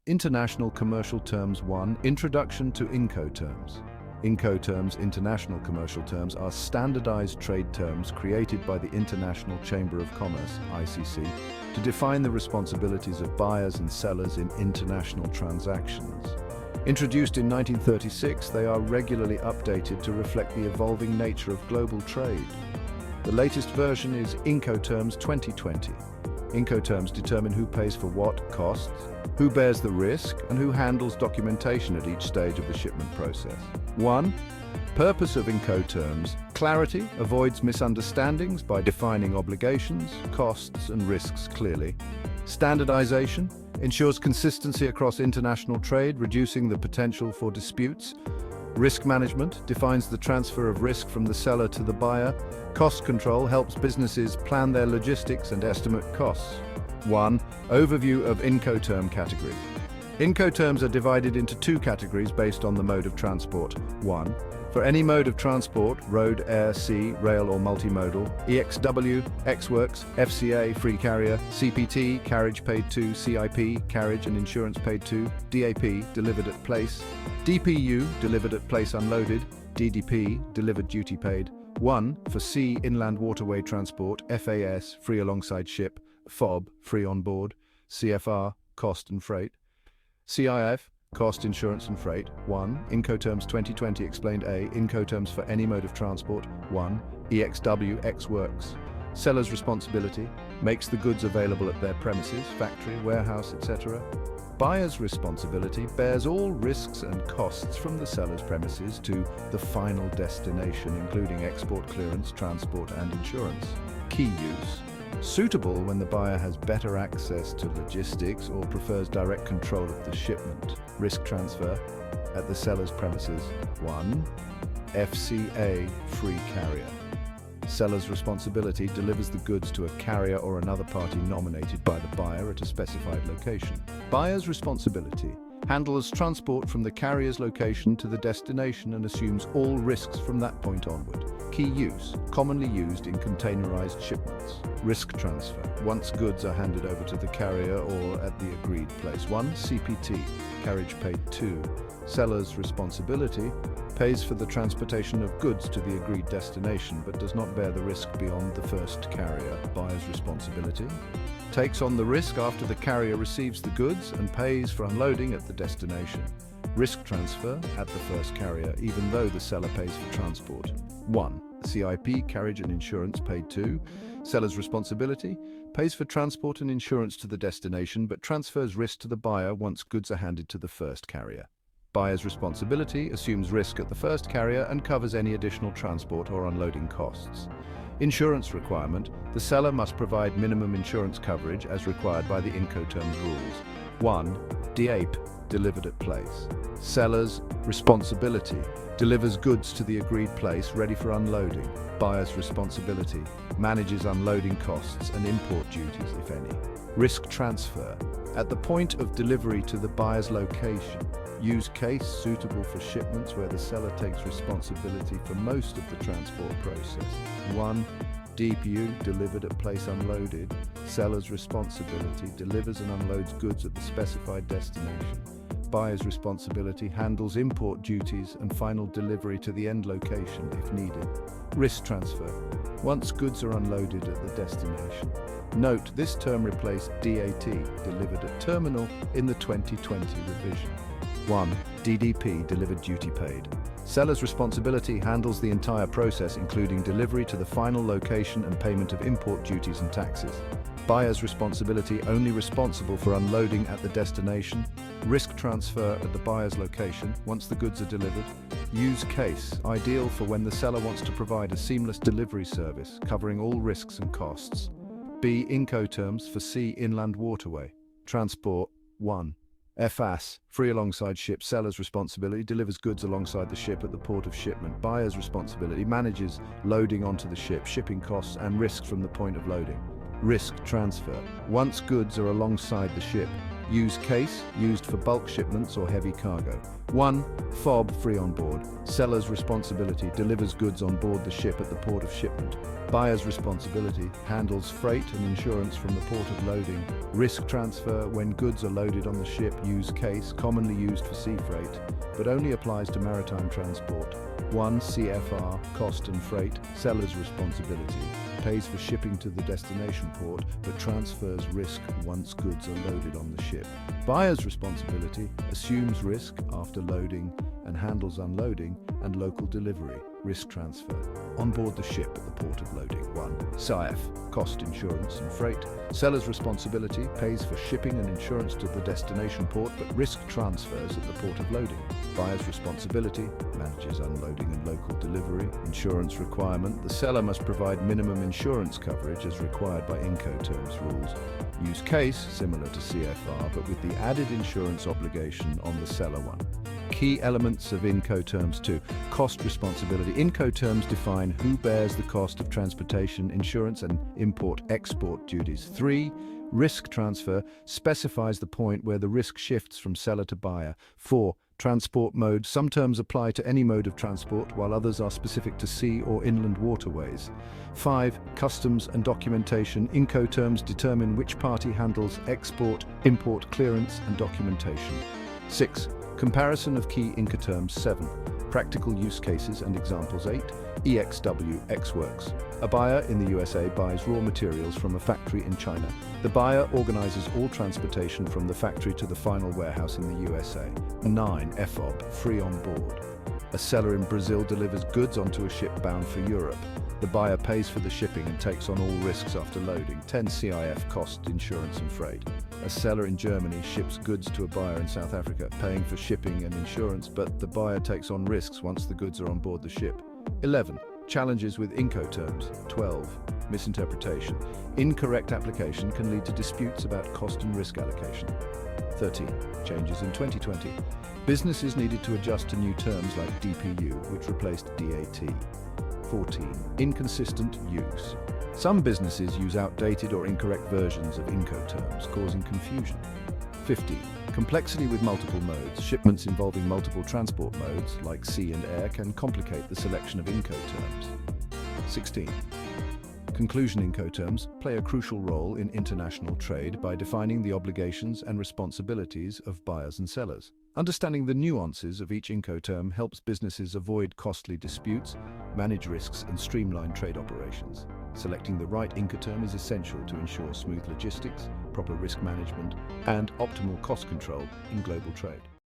International Commercial Terms 1. Introduction to Incoterms. Incoterms, international commercial terms, are standardized trade terms created by the International Chamber of Commerce, ICC, to define the responsibilities of buyers and sellers in international transactions. Introduced in 1936, they are regularly updated to reflect the evolving nature of global trade. The latest version is Incoterms 2020. Incoterms determine who pays for what costs, who bears the risk, and who handles documentation at each stage of the shipment process. 1. Purpose of Incoterms. Clarity avoids misunderstandings by defining obligations, costs, and risks clearly. Standardization ensures consistency across international trade, reducing the potential for disputes. Risk management defines the transfer of risk from the seller to the buyer. Cost control helps businesses plan their logistics and estimate costs. 1. Overview of Incoterm categories. Incoterms are divided into two categories based on the mode of transport. 1. For any mode of transport, road, air, sea, rail or multimodal, EXW, ex-works, FCA, free carrier, CPT, carriage paid to, CIP, carriage and insurance paid to, DAP, delivered at place, DPU, delivered at place unloaded, DDP, delivered duty paid. 1. For sea, inland waterway transport, FAS, free alongside ship, FOB, free on board, CFR, cost and freight, CIF, cost, insurance and freight. 1. Incoterms 2020 explained A. Incoterms for any mode of transport. 1. EXW, ex-works. Seller's responsibility makes the goods available at their premises, factory, warehouse, etc. Buyer's responsibility bears all risks and costs from the seller's premises to the final destination, including export clearance, transport and insurance. Key use. Suitable when the buyer has better access to logistics or prefers direct control of the shipment. Risk transfer at the seller's premises. 1. FCA, free carrier. Seller's responsibility delivers the goods to a carrier or another party nominated by the buyer at a specified location. Buyer's responsibility handles transport from the carrier's location to the destination and assumes all risks from that point onward. Key use. Commonly used in containerized shipments. Risk transfer. Once goods are handed over to the carrier or at the agreed place. 1. CPT. Carriage paid to. Seller's responsibility pays for the transportation of goods to the agreed destination but does not bear the risk beyond the first carrier. Buyer's responsibility takes on the risk after the carrier receives the goods and pays for unloading at the destination. Risk transfer at the first carrier, even though the seller pays for transport. 1. CIP, carriage and insurance paid to. Seller's responsibility pays for transport and insurance to the destination but transfers risk to the buyer once goods are handed to the first carrier. Buyer's responsibility assumes risk at the first carrier and covers any additional transport or unloading costs. Insurance requirement. The seller must provide minimum insurance coverage as required by the Incoterms rules. 1. DAP, delivered at place. Seller's responsibility delivers goods to the agreed place ready for unloading. Buyer's responsibility manages unloading costs and import duties, if any. Risk transfer. At the point of delivery to the buyer's location, use case suitable for shipments where the seller takes responsibility for most of the transport process. 1. DPU, delivered at place unloaded. Seller's responsibility delivers and unloads goods at the specified destination. Buyer's responsibility handles import duties and final delivery to the end location if needed. Risk transfer. Once goods are unloaded at the destination. Note, this term replaced DAT, delivered at terminal, in the 2020 revision. 1. DDP, delivered duty paid. Seller's responsibility handles the entire process, including delivery to the final location and payment of import duties and taxes. Buyer's responsibility only responsible for unloading at the destination. Risk transfer at the buyer's location once the goods are delivered. Use case, ideal for when the seller wants to provide a seamless delivery service covering all risks and costs. B. Incoterms for sea, inland waterway transport. 1. FAS, free alongside ship. Seller's responsibility delivers goods alongside the ship at the port of shipment. Buyer's responsibility manages loading onto the ship, shipping costs and risks from the point of loading. Risk transfer. Once goods are alongside the ship, use case, used for bulk shipments or heavy cargo. 1. FOB, free on board. Seller's responsibility, delivers goods on board the ship at the port of shipment. Buyer's responsibility, handles freight and insurance from the port of loading. Risk transfer, when goods are loaded on the ship. Use case, commonly used for sea freight, but only applies to maritime transport. 1. CFR, cost and freight. Seller's responsibility, pays for shipping to the destination port, but transfers risk once goods are loaded on the ship. Buyer's responsibility, assumes risk after loading and handles unloading and local delivery. Risk transfer, on board the ship at the port of loading. 1. SIF, cost, insurance and freight. Seller's responsibility, pays for shipping and insurance to the destination port, but risk transfers at the port of loading. Buyer's responsibility, manages unloading and local delivery. Insurance requirement, the seller must provide minimum insurance coverage as required by incoterms rules. Use case, similar to CFR, but with the added insurance obligation on the seller one. Key elements of incoterms 2. Cost responsibility. Incoterms define who bears the cost of transportation, insurance and import-export duties. 3. Risk transfer specifies the point where the risk shifts from seller to buyer. 4. Transport mode. Some terms apply to any mode of transport, while others are specific to sea or inland waterways. 5. Customs and documentation. Incoterms determine which party handles export, import clearance and documentation. 6. Comparison of key incoterms. 7. Practical use cases and examples. 8. EXW, Ex-Works. A buyer in the USA buys raw materials from a factory in China. The buyer organizes all transportation from the factory to the final warehouse in the USA. 9. FOB, free on board. A seller in Brazil delivers goods onto a ship bound for Europe. The buyer pays for the shipping and takes on all risks after loading. 10. CIF, cost, insurance and freight. A seller in Germany ships goods to a buyer in South Africa, paying for shipping and insurance, but the buyer takes on risks once the goods are on board the ship. 11. Challenges with incoterms. 12. Misinterpretation. Incorrect application can lead to disputes about cost and risk allocation. 13. Changes in 2020. Businesses needed to adjust to new terms like DPU, which replaced DAT. 14. Inconsistent use. Some businesses use outdated or incorrect versions of incoterms, causing confusion. 15. Complexity with multiple modes. Shipments involving multiple transport modes, like sea and air, can complicate the selection of incoterms. 16. Conclusion. Incoterms play a crucial role in international trade by defining the obligations and responsibilities of buyers and sellers. Understanding the nuances of each incoterm helps businesses avoid costly disputes, manage risks, and streamline trade operations. Selecting the right incoterm is essential to ensure smooth logistics, proper risk management, and optimal cost control in global trade.